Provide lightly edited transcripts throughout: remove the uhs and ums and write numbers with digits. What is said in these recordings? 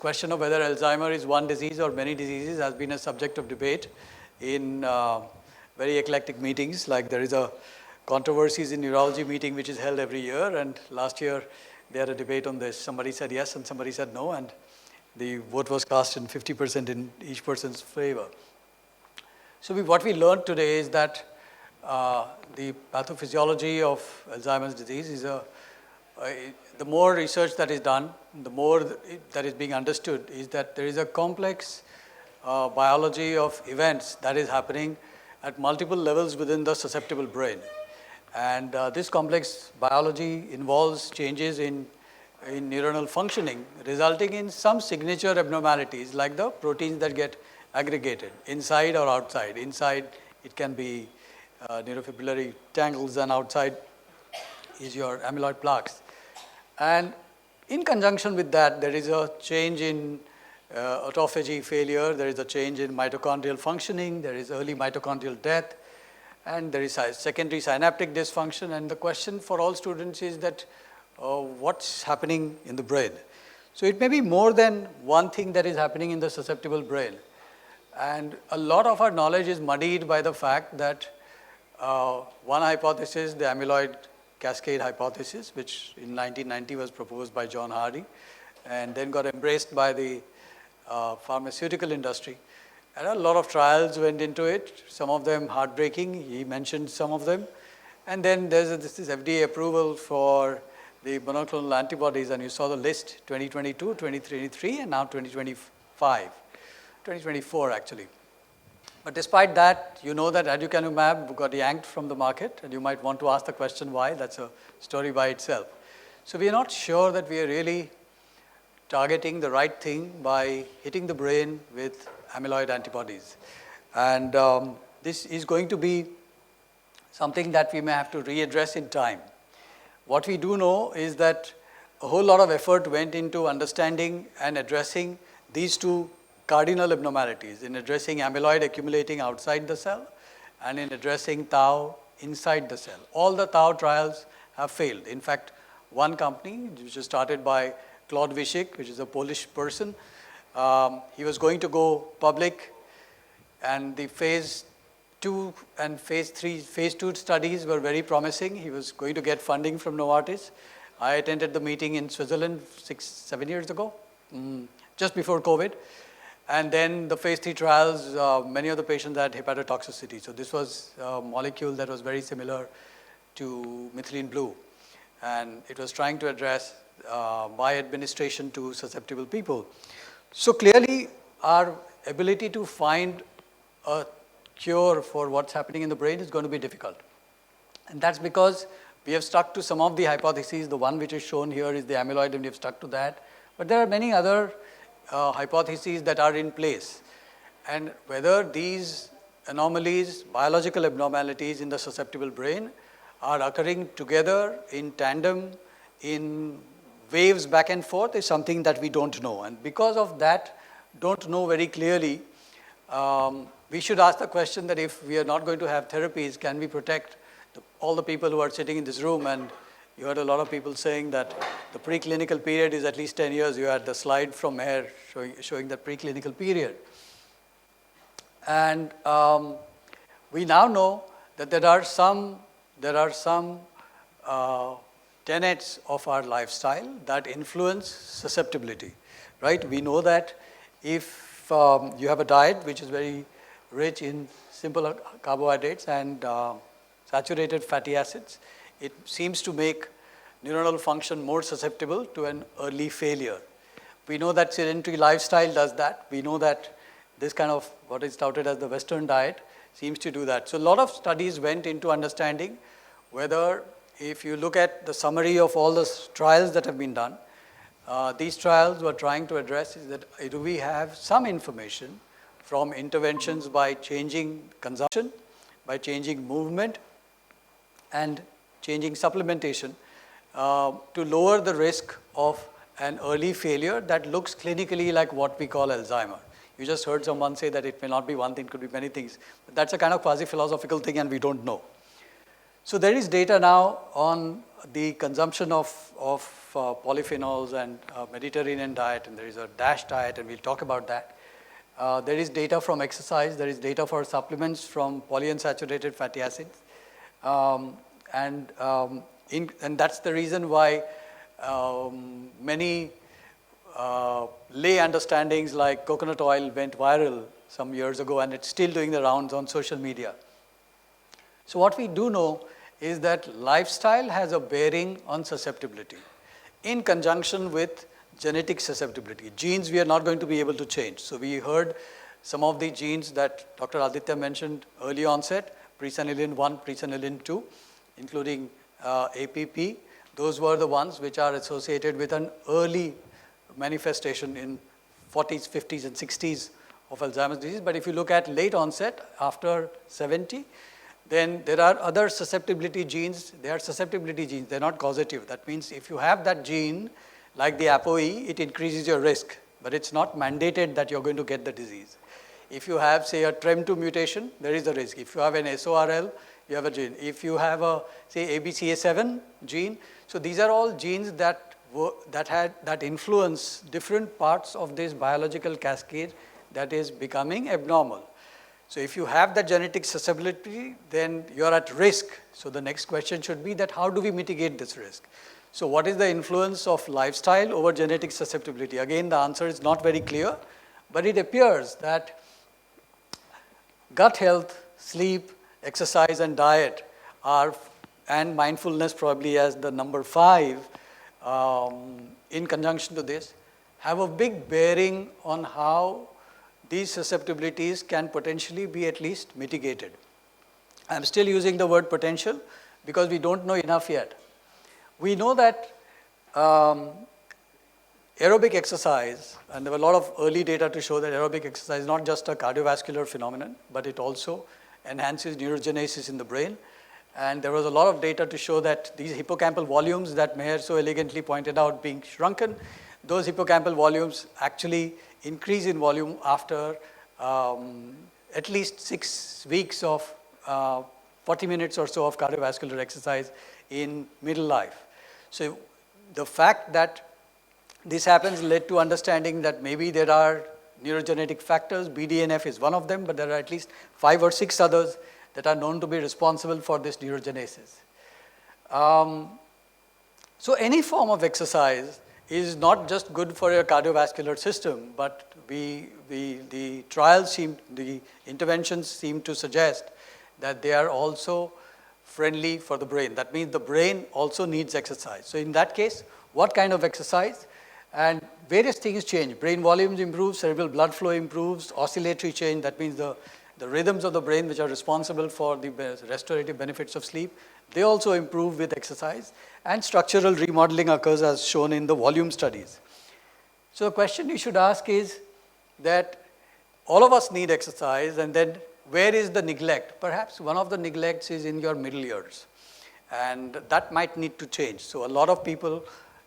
question of whether Alzheimer is one disease or many diseases has been a subject of debate in very eclectic meetings. Like there is a controversies in neurology meeting which is held every year, and last year they had a debate on this. Somebody said yes and somebody said no, and the vote was cast in 50% in each person's favor. So what we learned today is that the pathophysiology of Alzheimer's disease is the more research that is done, the more that is being understood is that there is a complex biology of events that is happening at multiple levels within the susceptible brain. And this complex biology involves changes in neuronal functioning, resulting in some signature abnormalities like the proteins that get aggregated inside or outside. Inside, it can be neurofibrillary tangles, and outside is your amyloid plaques. And in conjunction with that, there is a change in autophagy failure, there is a change in mitochondrial functioning, there is early mitochondrial death, and there is secondary synaptic dysfunction. And the question for all students is that what's happening in the brain? So it may be more than one thing that is happening in the susceptible brain. And a lot of our knowledge is muddied by the fact that one hypothesis, the amyloid cascade hypothesis, which in 1990 was proposed by John Hardy and then got embraced by the pharmaceutical industry. And a lot of trials went into it, some of them heartbreaking. He mentioned some of them. And then there's this FDA approval for the monoclonal antibodies, and you saw the list, 2022, 2023, and now 2024 actually. But despite that, you know that aducanumab got yanked from the market, and you might want to ask the question why. That's a story by itself. So we are not sure that we are really targeting the right thing by hitting the brain with amyloid antibodies. And this is going to be something that we may have to readdress in time. What we do know is that a whole lot of effort went into understanding and addressing these two cardinal abnormalities, in addressing amyloid accumulating outside the cell and in addressing tau inside the cell. All the tau trials have failed. In fact, one company, which was started by Claude Wyshik, which is a Polish person, he was going to go public, and the phase 2 and phase 2 studies were very promising. He was going to get funding from Novartis. I attended the meeting in Switzerland 6-7 years ago, just before COVID. And then the phase 3 trials, many of the patients had hepatotoxicity. So this was a molecule that was very similar to methylene blue. And it was trying to address by administration to susceptible people. So clearly, our ability to find a cure for what's happening in the brain is going to be difficult. And that's because we have stuck to some of the hypotheses. The one which is shown here is the amyloid, and we have stuck to that. But there are many other hypotheses that are in place. And whether these anomalies, biological abnormalities in the susceptible brain are occurring together in tandem, in waves back and forth, is something that we don't know. And because of that, don't know very clearly, we should ask the question that if we are not going to have therapies, can we protect all the people who are sitting in this room? And you heard a lot of people saying that the preclinical period is at least 10 years. You had the slide from Maher showing that preclinical period. And we now know that there are some tenets of our lifestyle that influence susceptibility, right? We know that if you have a diet which is very rich in simple carbohydrates and saturated fatty acids, it seems to make neuronal function more susceptible to an early failure. We know that sedentary lifestyle does that. We know that this kind of what is touted as the Western diet seems to do that. So a lot of studies went into understanding whether, if you look at the summary of all the trials that have been done, these trials were trying to address is that do we have some information from interventions by changing consumption, by changing movement, and changing supplementation to lower the risk of an early failure that looks clinically like what we call Alzheimer. You just heard someone say that it may not be one thing, it could be many things. But that's a kind of quasi-philosophical thing, and we don't know. So there is data now on the consumption of polyphenols and Mediterranean diet, and there is a DASH diet, and we'll talk about that. There is data from exercise, there is data for supplements from polyunsaturated fatty acids. And that's the reason why many lay understandings like coconut oil went viral some years ago, and it's still doing the rounds on social media. So what we do know is that lifestyle has a bearing on susceptibility in conjunction with genetic susceptibility. Genes we are not going to be able to change. So we heard some of the genes that Dr. Aditya mentioned early onset, presenilin 1, presenilin 2, including APP. Those were the ones which are associated with an early manifestation in 40s, 50s, and 60s of Alzheimer's disease. But if you look at late onset, after 70, then there are other susceptibility genes. They are susceptibility genes. They're not causative. That means if you have that gene, like the ApoE, it increases your risk. But it's not mandated that you're going to get the disease. If you have, say, a TREM2 mutation, there is a risk. If you have an SORL, you have a gene. If you have a, say, ABCA7 gene, so these are all genes that influence different parts of this biological cascade that is becoming abnormal. So if you have that genetic susceptibility, then you're at risk. So the next question should be that how do we mitigate this risk? So what is the influence of lifestyle over genetic susceptibility? Again, the answer is not very clear, but it appears that gut health, sleep, exercise, and diet are, and mindfulness probably as the number 5 in conjunction to this, have a big bearing on how these susceptibilities can potentially be at least mitigated. I'm still using the word potential because we don't know enough yet. We know that aerobic exercise, and there were a lot of early data to show that aerobic exercise is not just a cardiovascular phenomenon, but it also enhances neurogenesis in the brain. And there was a lot of data to show that these hippocampal volumes that Meher so elegantly pointed out being shrunken, those hippocampal volumes actually increase in volume after at least 6 weeks of 40 minutes or so of cardiovascular exercise in middle life. So the fact that this happens led to understanding that maybe there are neurogenetic factors. BDNF is one of them, but there are at least 5 or 6 others that are known to be responsible for this neurogenesis. So any form of exercise is not just good for your cardiovascular system, but the interventions seem to suggest that they are also friendly for the brain. That means the brain also needs exercise. So in that case, what kind of exercise? And various things change. Brain volumes improve, cerebral blood flow improves, oscillatory change, that means the rhythms of the brain which are responsible for the restorative benefits of sleep, they also improve with exercise, and structural remodeling occurs as shown in the volume studies. So the question you should ask is that all of us need exercise, and then where is the neglect? Perhaps one of the neglects is in your middle years, and that might need to change. So a lot of people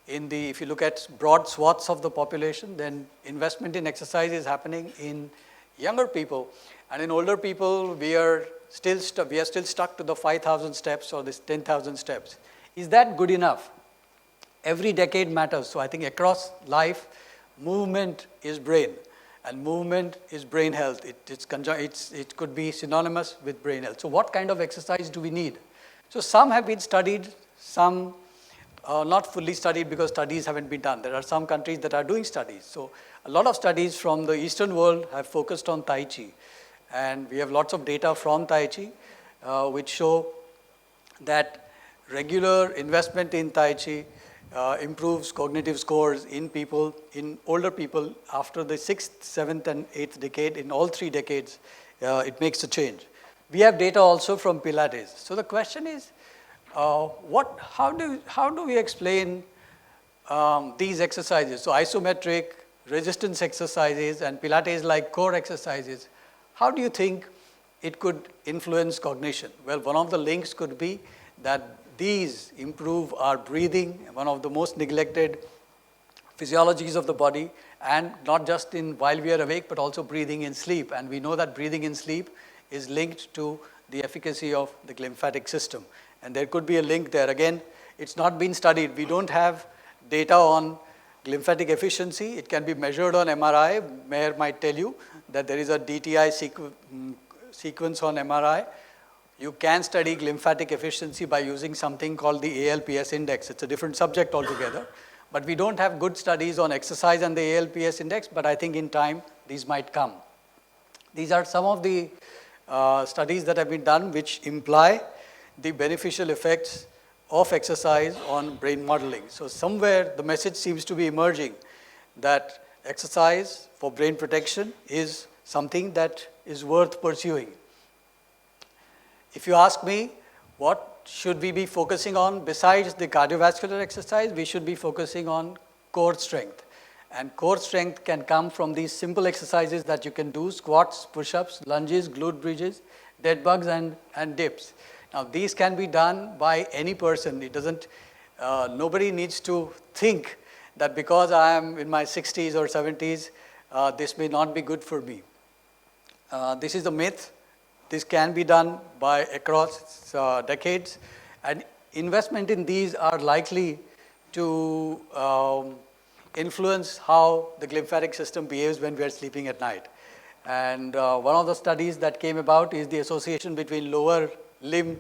if you look at broad swaths of the population, then investment in exercise is happening in younger people, and in older people, we are still stuck to the 5,000 steps or this 10,000 steps. Is that good enough? Every decade matters. So I think across life, movement is brain, and movement is brain health. It could be synonymous with brain health. So what kind of exercise do we need? So some have been studied, some not fully studied because studies haven't been done. There are some countries that are doing studies. So a lot of studies from the Eastern world have focused on Tai Chi. And we have lots of data from Tai Chi which show that regular investment in Tai Chi improves cognitive scores in older people after the 6th, 7th, and 8th decade. In all 3 decades, it makes a change. We have data also from Pilates. So the question is, how do we explain these exercises? So isometric, resistance exercises, and Pilates-like core exercises, how do you think it could influence cognition? Well, one of the links could be that these improve our breathing, one of the most neglected physiologies of the body, and not just while we are awake, but also breathing in sleep. And we know that breathing in sleep is linked to the efficacy of the lymphatic system. And there could be a link there. Again, it's not been studied. We don't have data on lymphatic efficiency. It can be measured on MRI. Mayor might tell you that there is a DTI sequence on MRI. You can study lymphatic efficiency by using something called the ALPS index. It's a different subject altogether. But we don't have good studies on exercise and the ALPS index, but I think in time these might come. These are some of the studies that have been done which imply the beneficial effects of exercise on brain modeling. So somewhere the message seems to be emerging that exercise for brain protection is something that is worth pursuing. If you ask me, what should we be focusing on besides the cardiovascular exercise? We should be focusing on core strength. And core strength can come from these simple exercises that you can do: squats, push-ups, lunges, glute bridges, dead bugs, and dips. Now, these can be done by any person. It doesn't, nobody needs to think that because I am in my 60s or 70s, this may not be good for me. This is a myth. This can be done by across decades, and investment in these are likely to influence how the lymphatic system behaves when we are sleeping at night. And one of the studies that came about is the association between lower limb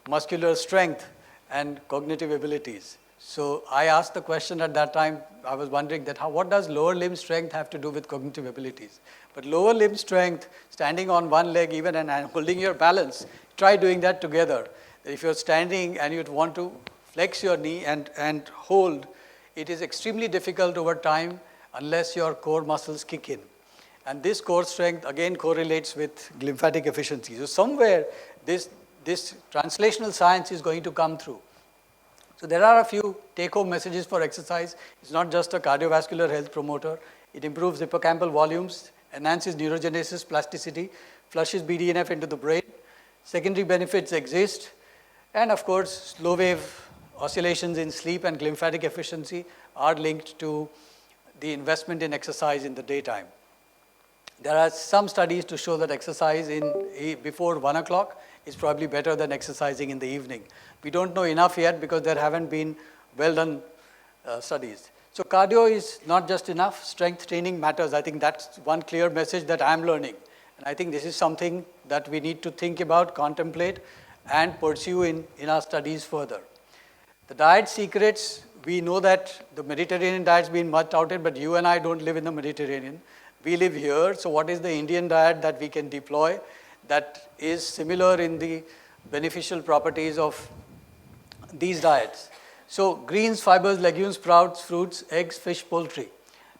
muscular strength and cognitive abilities. So I asked the question at that time. I was wondering that what does lower limb strength have to do with cognitive abilities? But lower limb strength, standing on one leg even and holding your balance, try doing that together. If you're standing and you want to flex your knee and hold, it is extremely difficult over time unless your core muscles kick in. And this core strength again correlates with lymphatic efficiency. So somewhere this translational science is going to come through. So there are a few take-home messages for exercise. It's not just a cardiovascular health promoter. It improves hippocampal volumes, enhances neurogenesis plasticity, flushes BDNF into the brain. Secondary benefits exist. And of course, slow wave oscillations in sleep and lymphatic efficiency are linked to the investment in exercise in the daytime. There are some studies to show that exercise before 1 o'clock is probably better than exercising in the evening. We don't know enough yet because there haven't been well-done studies. So cardio is not just enough. Strength training matters. I think that's one clear message that I'm learning. And I think this is something that we need to think about, contemplate, and pursue in our studies further. The diet secrets, we know that the Mediterranean diet's been much touted, but you and I don't live in the Mediterranean. We live here, so what is the Indian diet that we can deploy that is similar in the beneficial properties of these diets? So greens, fibers, legumes, sprouts, fruits, eggs, fish, poultry.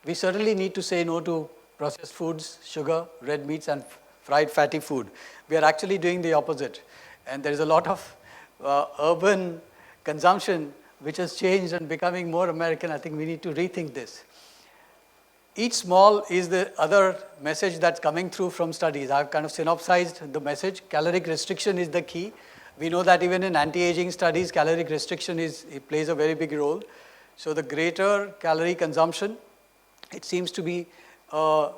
We certainly need to say no to processed foods, sugar, red meats, and fried fatty food. We are actually doing the opposite. And there is a lot of urban consumption which has changed and becoming more American. I think we need to rethink this. Eat small is the other message that's coming through from studies. I've kind of synopsized the message. Caloric restriction is the key. We know that even in anti-aging studies, caloric restriction it plays a very big role. So the greater calorie consumption, it seems to be a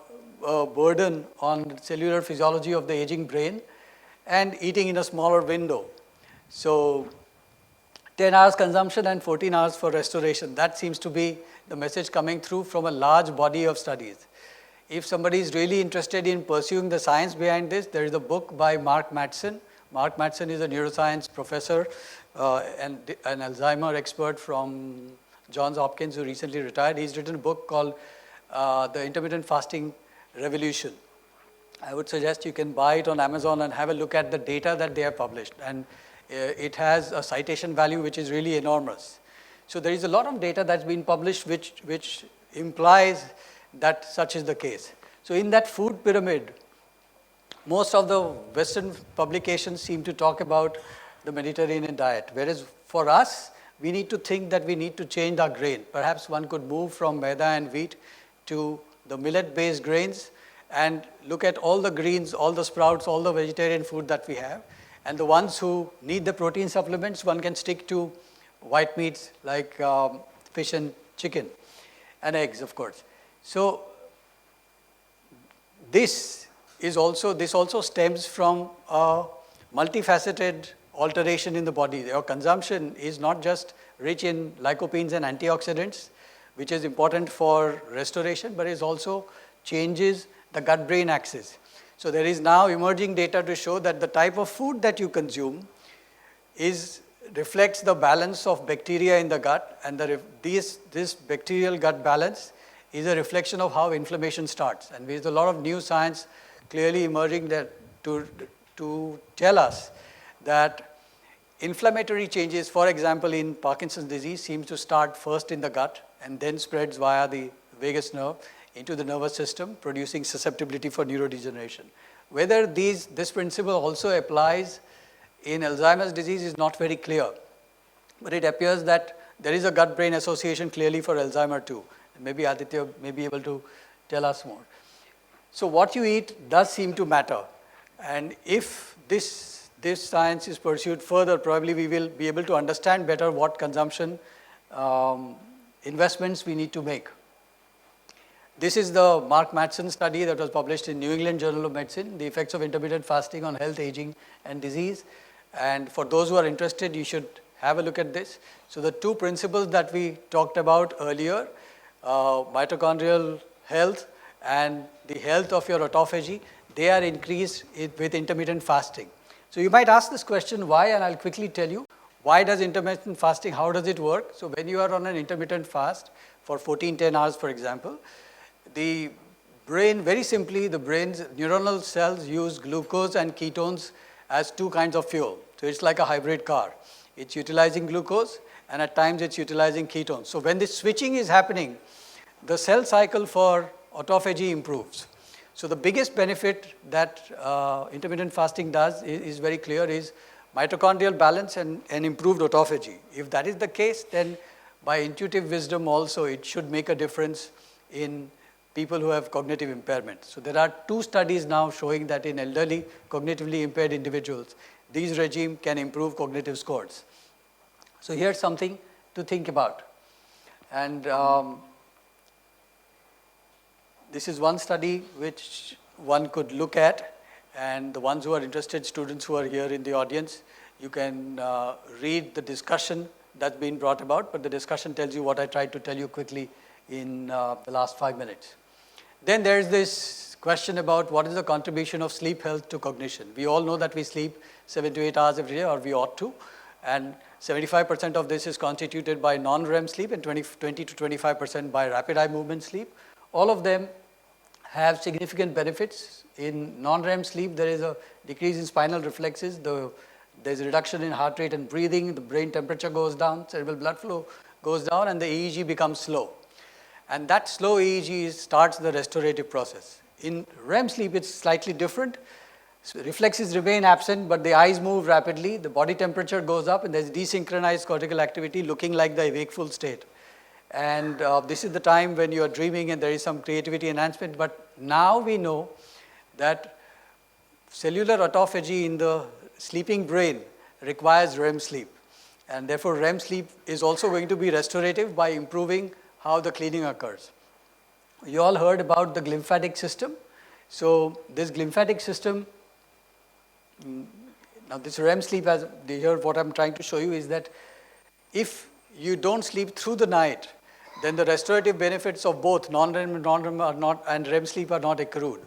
burden on cellular physiology of the aging brain, and eating in a smaller window. So 10 hours consumption and 14 hours for restoration. That seems to be the message coming through from a large body of studies. If somebody is really interested in pursuing the science behind this, there is a book by Mark Mattson. Mark Mattson is a neuroscience professor and an Alzheimer expert from Johns Hopkins who recently retired. He's written a book called The Intermittent Fasting Revolution. I would suggest you can buy it on Amazon and have a look at the data that they have published. And it has a citation value which is really enormous. So there is a lot of data that's been published which implies that such is the case. So in that food pyramid, most of the Western publications seem to talk about the Mediterranean diet, whereas for us, we need to think that we need to change our grain. Perhaps one could move from maida and wheat to the millet-based grains and look at all the greens, all the sprouts, all the vegetarian food that we have. And the ones who need the protein supplements, one can stick to white meats like fish and chicken and eggs, of course. So this also stems from a multifaceted alteration in the body. Your consumption is not just rich in lycopenes and antioxidants, which is important for restoration, but it also changes the gut-brain axis. So there is now emerging data to show that the type of food that you consume reflects the balance of bacteria in the gut, and this bacterial gut balance is a reflection of how inflammation starts. And there's a lot of new science clearly emerging that to tell us that inflammatory changes, for example, in Parkinson's disease, seems to start first in the gut and then spreads via the vagus nerve into the nervous system, producing susceptibility for neurodegeneration. Whether this principle also applies in Alzheimer's disease is not very clear, but it appears that there is a gut-brain association clearly for Alzheimer too. And maybe Aditya may be able to tell us more. So what you eat does seem to matter, and if this science is pursued further, probably we will be able to understand better what consumption investments we need to make. This is the Mark Mattson study that was published in New England Journal of Medicine, the effects of intermittent fasting on health, aging, and disease. And for those who are interested, you should have a look at this. So the two principles that we talked about earlier, mitochondrial health and the health of your autophagy, they are increased with intermittent fasting. So you might ask this question, why? And I'll quickly tell you. Why does intermittent fasting, how does it work? So when you are on an intermittent fast for 14-10 hours, for example, the brain, very simply, the brain's neuronal cells use glucose and ketones as two kinds of fuel. So it's like a hybrid car. It's utilizing glucose, and at times it's utilizing ketones. So when this switching is happening, the cell cycle for autophagy improves. So the biggest benefit that intermittent fasting does is very clear, is mitochondrial balance and improved autophagy. If that is the case, then by intuitive wisdom also, it should make a difference in people who have cognitive impairment. So there are two studies now showing that in elderly, cognitively impaired individuals, these regime can improve cognitive scores. So here's something to think about. And this is one study which one could look at, and the ones who are interested, students who are here in the audience, you can read the discussion that's been brought about, but the discussion tells you what I tried to tell you quickly in the last 5 minutes. Then there's this question about what is the contribution of sleep health to cognition. We all know that we sleep 7 to 8 hours every day, or we ought to, and 75% of this is constituted by non-REM sleep and 20 to 25% by rapid eye movement sleep. All of them have significant benefits. In non-REM sleep, there is a decrease in spinal reflexes, there's a reduction in heart rate and breathing, the brain temperature goes down, cerebral blood flow goes down, and the EEG becomes slow. And that slow EEG starts the restorative process. In REM sleep, it's slightly different. So reflexes remain absent, but the eyes move rapidly, the body temperature goes up, and there's desynchronized cortical activity looking like the wakeful state. And this is the time when you are dreaming and there is some creativity enhancement. But now we know that cellular autophagy in the sleeping brain requires REM sleep. And therefore, REM sleep is also going to be restorative by improving how the cleaning occurs. You all heard about the glymphatic system. So this glymphatic system, now this REM sleep, as here what I'm trying to show you is that if you don't sleep through the night, then the restorative benefits of both non-REM are not, and REM sleep are not accrued.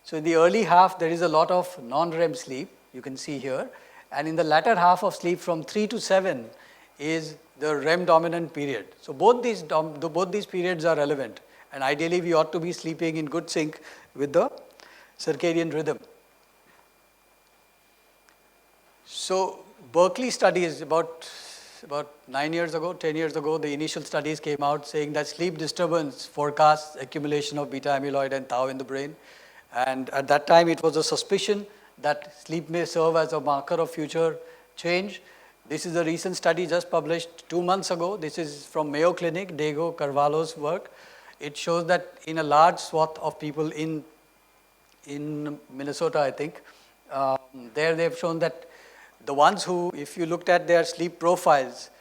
So in the early half, there is a lot of non-REM sleep, you can see here. And in the latter half of sleep, from 3 to 7, is the REM dominant period. So both these periods are relevant. And ideally, we ought to be sleeping in good sync with the circadian rhythm. So Berkeley studies about 9 years ago, 10 years ago, the initial studies came out saying that sleep disturbance forecasts accumulation of beta amyloid and tau in the brain. And at that time, it was a suspicion that sleep may serve as a marker of future change. This is a recent study just published 2 months ago. This is from Mayo Clinic, Diego Carvalho's work. It shows that in a large swath of people in Minnesota, I think, there they've shown that the ones who, if you looked at their sleep profiles,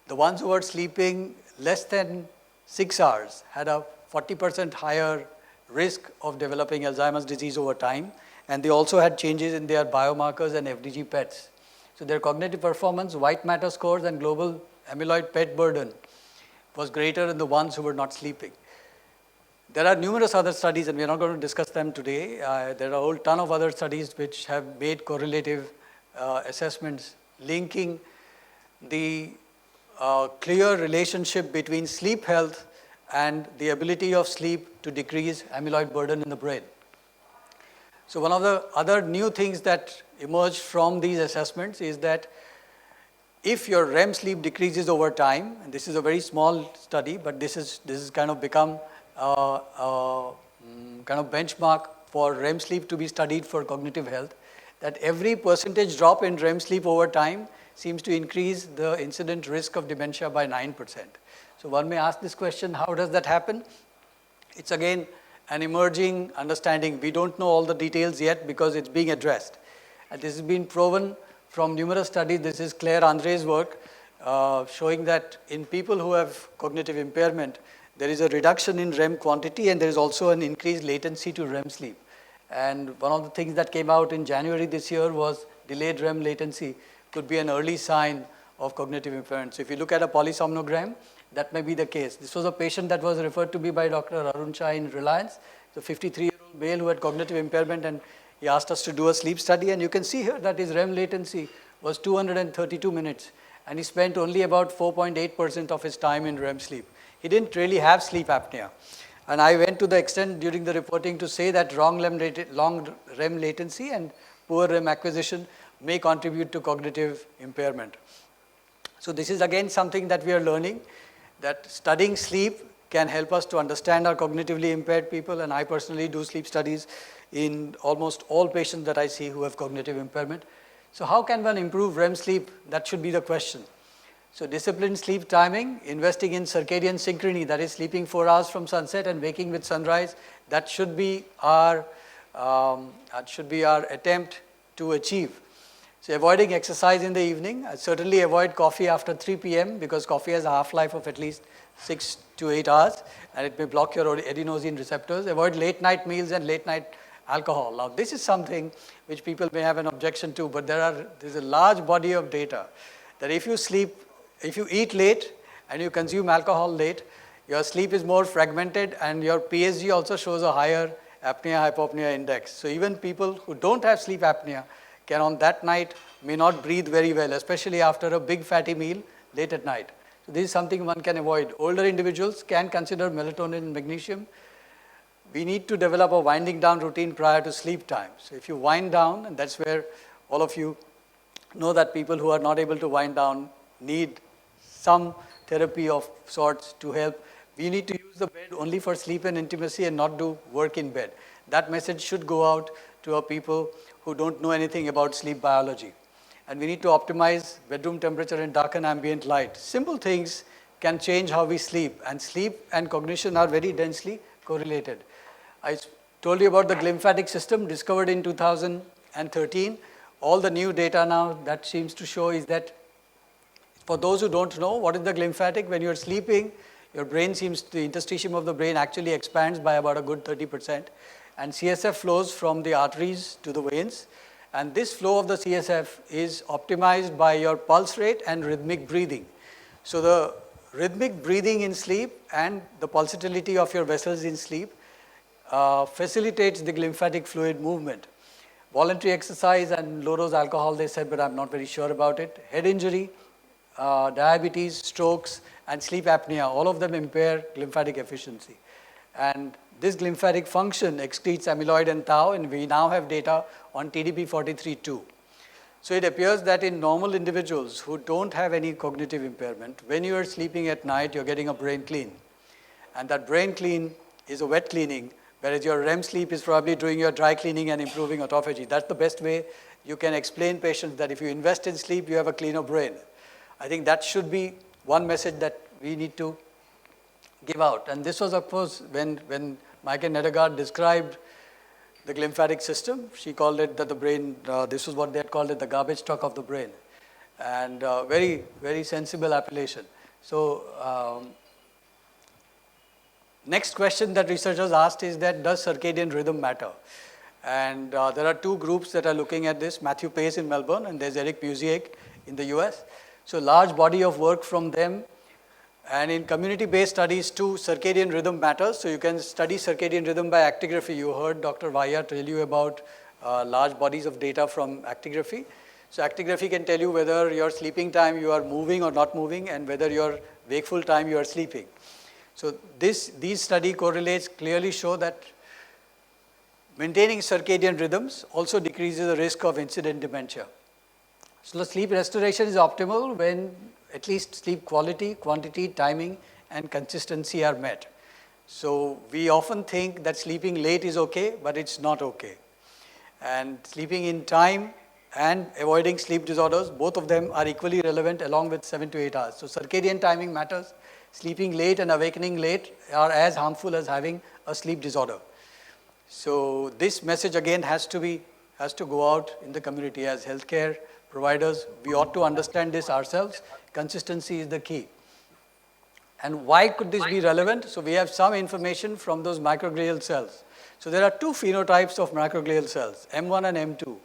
the ones who were sleeping less than 6 hours had a 40% higher risk of developing Alzheimer's disease over time. And they also had changes in their biomarkers and FDG PETs. So their cognitive performance, white matter scores, and global amyloid PET burden was greater in the ones who were not sleeping. There are numerous other studies, and we are not going to discuss them today. There are a whole ton of other studies which have made correlative assessments linking the clear relationship between sleep health and the ability of sleep to decrease amyloid burden in the brain. So one of the other new things that emerged from these assessments is that if your REM sleep decreases over time, and this is a very small study, but this is kind of become kind of benchmark for REM sleep to be studied for cognitive health, that every percentage drop in REM sleep over time seems to increase the incident risk of dementia by 9%. So one may ask this question, how does that happen? It's again an emerging understanding. We don't know all the details yet because it's being addressed. And this has been proven from numerous studies. This is Claire Andre's work showing that in people who have cognitive impairment, there is a reduction in REM quantity and there is also an increased latency to REM sleep. And one of the things that came out in January this year was delayed REM latency could be an early sign of cognitive impairment. So if you look at a polysomnogram, that may be the case. This was a patient that was referred to me by Dr. Arun Shah in Reliance, the 53-year-old male who had cognitive impairment, and he asked us to do a sleep study. And you can see here that his REM latency was 232 minutes, and he spent only about 4.8% of his time in REM sleep. He didn't really have sleep apnea. And I went to the extent during the reporting to say that long REM latency and poor REM acquisition may contribute to cognitive impairment. So this is again something that we are learning, that studying sleep can help us to understand our cognitively impaired people, and I personally do sleep studies in almost all patients that I see who have cognitive impairment. So how can one improve REM sleep? That should be the question. So disciplined sleep timing, investing in circadian synchrony, that is sleeping 4 hours from sunset and waking with sunrise, that should be our attempt to achieve. So avoiding exercise in the evening, certainly avoid coffee after 3 p.m. because coffee has a half-life of at least 6 to 8 hours and it may block your adenosine receptors. Avoid late night meals and late night alcohol. Now this is something which people may have an objection to, but there's a large body of data that if you eat late and you consume alcohol late, your sleep is more fragmented and your PSG also shows a higher apnea-hypopnea index. So even people who don't have sleep apnea can on that night may not breathe very well, especially after a big fatty meal late at night. So this is something one can avoid. Older individuals can consider melatonin and magnesium. We need to develop a winding down routine prior to sleep time. So if you wind down, and that's where all of you know that people who are not able to wind down need some therapy of sorts to help. We need to use the bed only for sleep and intimacy and not do work in bed. That message should go out to our people who don't know anything about sleep biology. And we need to optimize bedroom temperature and darken ambient light. Simple things can change how we sleep, and sleep and cognition are very densely correlated. I told you about the glymphatic system discovered in 2013. All the new data now that seems to show is that for those who don't know, what is the glymphatic? When you're sleeping, your brain the interstitium of the brain actually expands by about a good 30%. And CSF flows from the arteries to the veins. And this flow of the CSF is optimized by your pulse rate and rhythmic breathing. So the rhythmic breathing in sleep and the pulsatility of your vessels in sleep facilitates the glymphatic fluid movement. Voluntary exercise and low-dose alcohol, they said, but I'm not very sure about it. Head injury, diabetes, strokes, and sleep apnea, all of them impair glymphatic efficiency. And this glymphatic function excretes amyloid and tau, and we now have data on TDP-43 too. So it appears that in normal individuals who don't have any cognitive impairment, when you are sleeping at night, you're getting a brain clean. And that brain clean is a wet cleaning, whereas your REM sleep is probably doing your dry cleaning and improving autophagy. That's the best way you can explain patients that if you invest in sleep, you have a cleaner brain. I think that should be one message that we need to give out. And this was, of course, when Maike Nedergaard described the glymphatic system, she called it that the brain, this was what they had called it, the garbage truck of the brain. And very, very sensible appellation. So next question that researchers asked is that does circadian rhythm matter? And there are two groups that are looking at this, Matthew Pace in Melbourne and there's Eric Musiek in the US. So large body of work from them. And in community-based studies too, circadian rhythm matters. So you can study circadian rhythm by actigraphy. You heard Dr. Vaya tell you about large bodies of data from actigraphy. So actigraphy can tell you whether your sleeping time you are moving or not moving and whether your wakeful time you are sleeping. So these study correlates clearly show that maintaining circadian rhythms also decreases the risk of incident dementia. So the sleep restoration is optimal when at least sleep quality, quantity, timing, and consistency are met. So we often think that sleeping late is okay, but it's not okay. And sleeping in time and avoiding sleep disorders, both of them are equally relevant along with 7 to 8 hours. So circadian timing matters. Sleeping late and awakening late are as harmful as having a sleep disorder. So this message again has to go out in the community as healthcare providers. We ought to understand this ourselves. Consistency is the key. And why could this be relevant? So we have some information from those microglial cells. So there are two phenotypes of microglial cells, M1 and M2.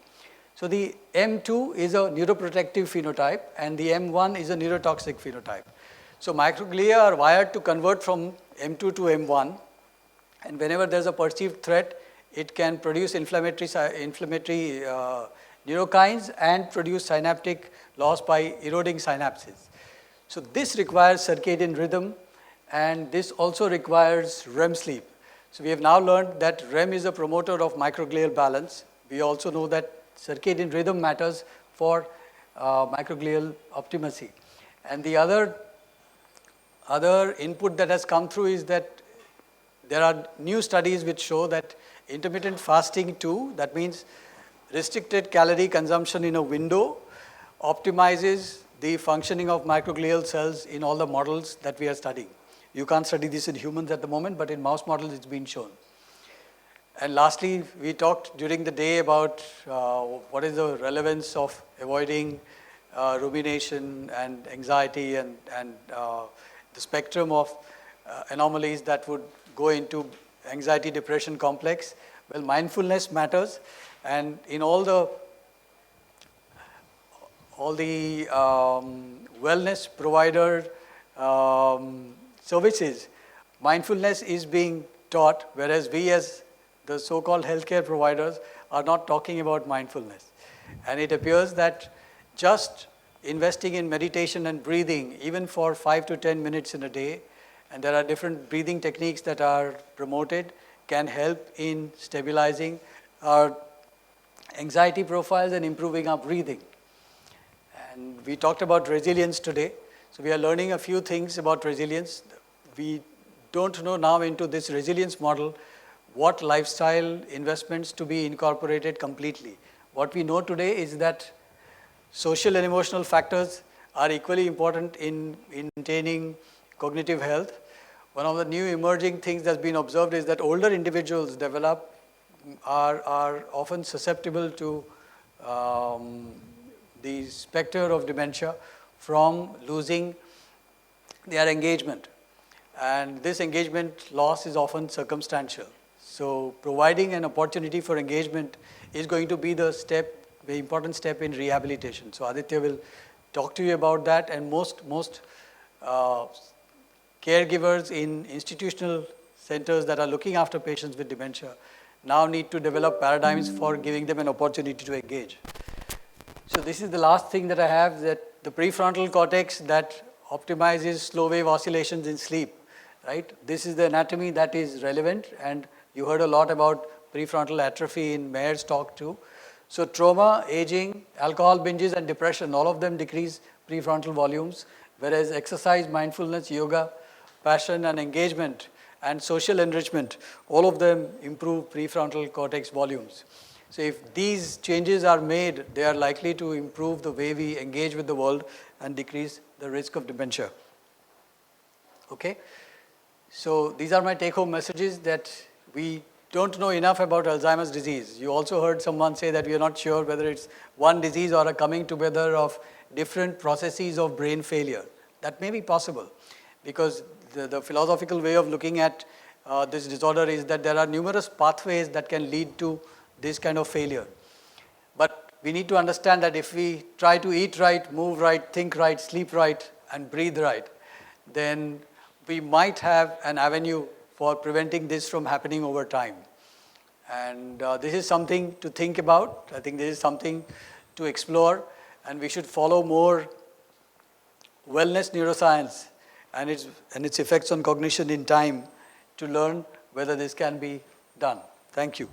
So the M2 is a neuroprotective phenotype and the M1 is a neurotoxic phenotype. So microglia are wired to convert from M2 to M1, and whenever there's a perceived threat, it can produce inflammatory neurokines and produce synaptic loss by eroding synapses. So this requires circadian rhythm, and this also requires REM sleep. So we have now learned that REM is a promoter of microglial balance. We also know that circadian rhythm matters for microglial optimacy. And the other input that has come through is that there are new studies which show that intermittent fasting too, that means restricted calorie consumption in a window, optimizes the functioning of microglial cells in all the models that we are studying. You can't study this in humans at the moment, but in mouse models it's been shown. And lastly, we talked during the day about what is the relevance of avoiding rumination and anxiety and the spectrum of anomalies that would go into anxiety depression complex. Well, mindfulness matters, and in all the wellness provider services, mindfulness is being taught, whereas we as the so-called healthcare providers are not talking about mindfulness. And it appears that just investing in meditation and breathing, even for 5 to 10 minutes in a day, and there are different breathing techniques that are promoted, can help in stabilizing our anxiety profiles and improving our breathing. And we talked about resilience today. So we are learning a few things about resilience. We don't know now into this resilience model what lifestyle investments to be incorporated completely. What we know today is that social and emotional factors are equally important in maintaining cognitive health. One of the new emerging things that's been observed is that older individuals are often susceptible to the specter of dementia from losing their engagement. And this engagement loss is often circumstantial. So providing an opportunity for engagement is going to be the important step in rehabilitation. So Aditya will talk to you about that, and most caregivers in institutional centers that are looking after patients with dementia now need to develop paradigms for giving them an opportunity to engage. So this is the last thing that I have, that the prefrontal cortex that optimizes slow wave oscillations in sleep, right? This is the anatomy that is relevant, and you heard a lot about prefrontal atrophy in Mayer's talk too. So trauma, aging, alcohol binges, and depression, all of them decrease prefrontal volumes, whereas exercise, mindfulness, yoga, passion and engagement, and social enrichment, all of them improve prefrontal cortex volumes. So if these changes are made, they are likely to improve the way we engage with the world and decrease the risk of dementia. Okay? So these are my take-home messages, that we don't know enough about Alzheimer's disease. You also heard someone say that we are not sure whether it's one disease or a coming together of different processes of brain failure. That may be possible, because the philosophical way of looking at this disorder is that there are numerous pathways that can lead to this kind of failure. But we need to understand that if we try to eat right, move right, think right, sleep right, and breathe right, then we might have an avenue for preventing this from happening over time. And this is something to think about. I think this is something to explore, and we should follow more wellness neuroscience and its effects on cognition in time to learn whether this can be done. Thank you.